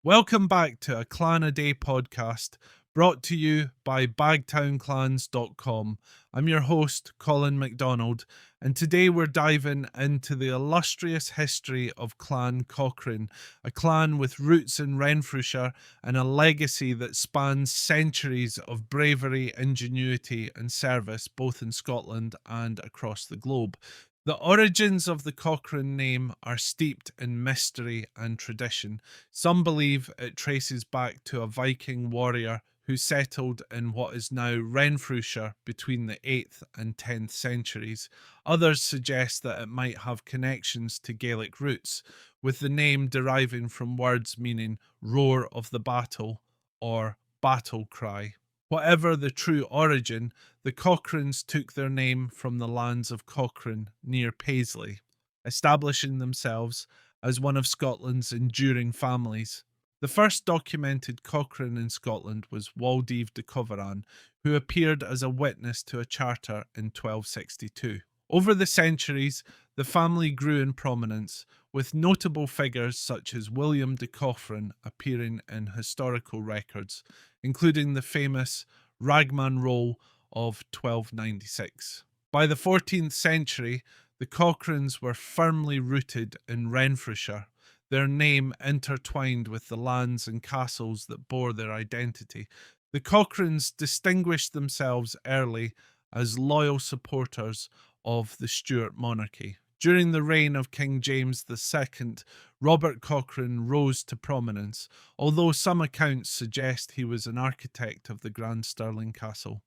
Welcome back to a Clan a Day podcast brought to you by bagtownclans.com. I'm your host, Colin MacDonald, and today we're diving into the illustrious history of Clan Cochrane, a clan with roots in Renfrewshire and a legacy that spans centuries of bravery, ingenuity, and service both in Scotland and across the globe. The origins of the Cochrane name are steeped in mystery and tradition. Some believe it traces back to a Viking warrior who settled in what is now Renfrewshire between the 8th and 10th centuries. Others suggest that it might have connections to Gaelic roots, with the name deriving from words meaning roar of the battle or battle cry. Whatever the true origin, the Cochranes took their name from the lands of Cochrane near Paisley, establishing themselves as one of Scotland's enduring families. The first documented Cochrane in Scotland was Waldeave de Coverane, who appeared as a witness to a charter in 1262. Over the centuries, the family grew in prominence, with notable figures such as William de Cochrane appearing in historical records, including the famous Ragman Roll of 1296. By the 14th century, the Cochranes were firmly rooted in Renfrewshire, their name intertwined with the lands and castles that bore their identity. The Cochranes distinguished themselves early as loyal supporters of the Stuart monarchy. During the reign of King James II, Robert Cochrane rose to prominence, although some accounts suggest he was an architect of the Grand Stirling Castle.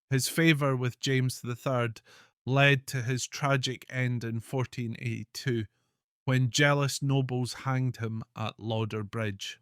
His favour with James III led to his tragic end in 1482, when jealous nobles hanged him at Lauder Bridge.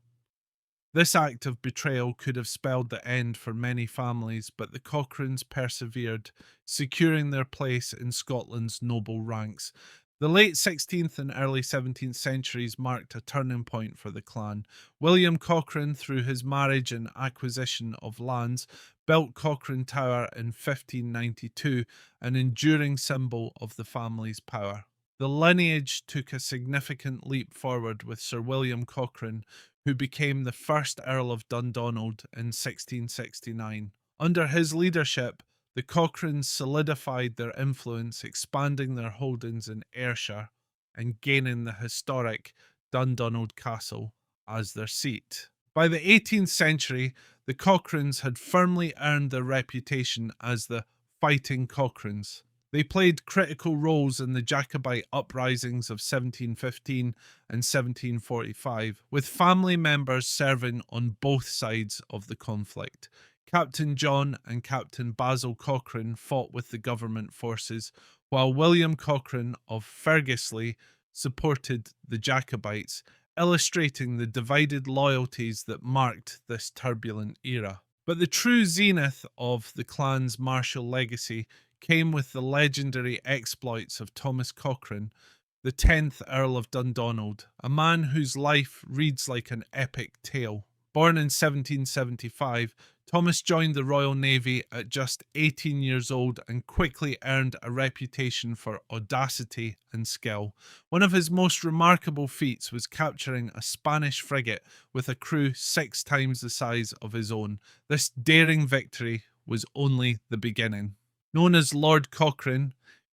This act of betrayal could have spelled the end for many families, but the Cochranes persevered, securing their place in Scotland's noble ranks. The late 16th and early 17th centuries marked a turning point for the clan. William Cochrane, through his marriage and acquisition of lands, built Cochrane Tower in 1592, an enduring symbol of the family's power. The lineage took a significant leap forward with Sir William Cochrane, who became the first Earl of Dundonald in 1669. Under his leadership, the Cochranes solidified their influence, expanding their holdings in Ayrshire and gaining the historic Dundonald Castle as their seat. By the 18th century, the Cochranes had firmly earned their reputation as the Fighting Cochranes. They played critical roles in the Jacobite uprisings of 1715 and 1745, with family members serving on both sides of the conflict. Captain John and Captain Basil Cochrane fought with the government forces, while William Cochrane of Ferguslie supported the Jacobites, illustrating the divided loyalties that marked this turbulent era. But the true zenith of the clan's martial legacy came with the legendary exploits of Thomas Cochrane, the 10th Earl of Dundonald, a man whose life reads like an epic tale. Born in 1775, Thomas joined the Royal Navy at just 18 years old and quickly earned a reputation for audacity and skill. One of his most remarkable feats was capturing a Spanish frigate with a crew 6 times the size of his own. This daring victory was only the beginning. Known as Lord Cochrane,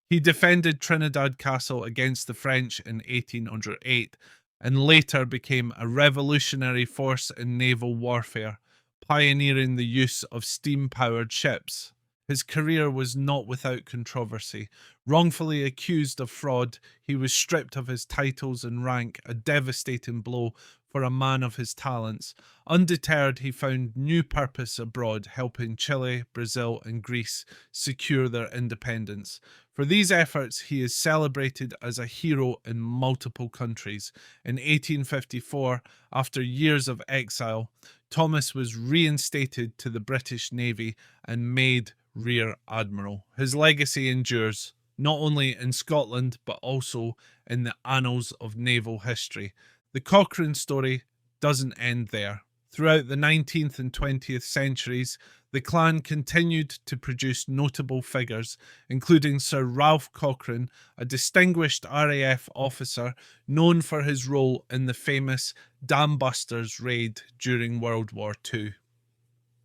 he defended Trinidad Castle against the French in 1808 and later became a revolutionary force in naval warfare, pioneering the use of steam-powered ships. His career was not without controversy. Wrongfully accused of fraud, he was stripped of his titles and rank, a devastating blow for a man of his talents. Undeterred, he found new purpose abroad, helping Chile, Brazil, and Greece secure their independence. For these efforts, he is celebrated as a hero in multiple countries. In 1854, after years of exile, Thomas was reinstated to the British Navy and made Rear Admiral. His legacy endures, not only in Scotland, but also in the annals of naval history. The Cochrane story doesn't end there. Throughout the 19th and 20th centuries, the clan continued to produce notable figures, including Sir Ralph Cochrane, a distinguished RAF officer known for his role in the famous Dam Busters raid during World War II.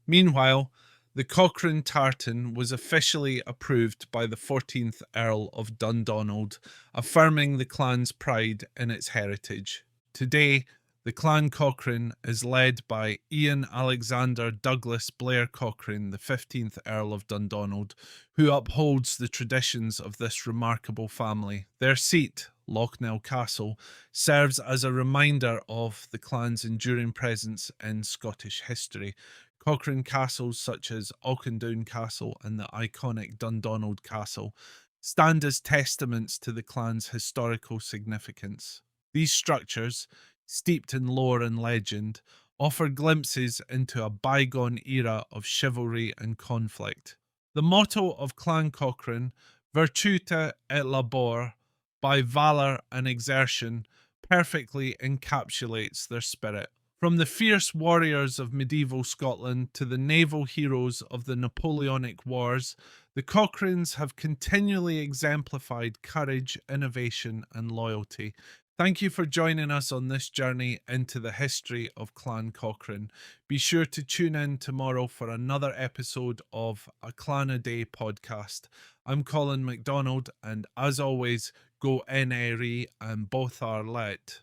Meanwhile, the Cochrane tartan was officially approved by the 14th Earl of Dundonald, affirming the clan's pride in its heritage. Today, the Clan Cochrane is led by Ian Alexander Douglas Blair Cochrane, the 15th Earl of Dundonald, who upholds the traditions of this remarkable family. Their seat, Locknell Castle, serves as a reminder of the clan's enduring presence in Scottish history. Cochrane castles such as Auchendown Castle and the iconic Dundonald Castle stand as testaments to the clan's historical significance. These structures, steeped in lore and legend, offer glimpses into a bygone era of chivalry and conflict. The motto of Clan Cochrane, Virtute et labor, by valor and exertion, perfectly encapsulates their spirit. From the fierce warriors of medieval Scotland to the naval heroes of the Napoleonic Wars, the Cochranes have continually exemplified courage, innovation, and loyalty. Thank you for joining us on this journey into the history of Clan Cochrane. Be sure to tune in tomorrow for another episode of A Clan a Day podcast. I'm Colin MacDonald, and as always, go NRE and both are let.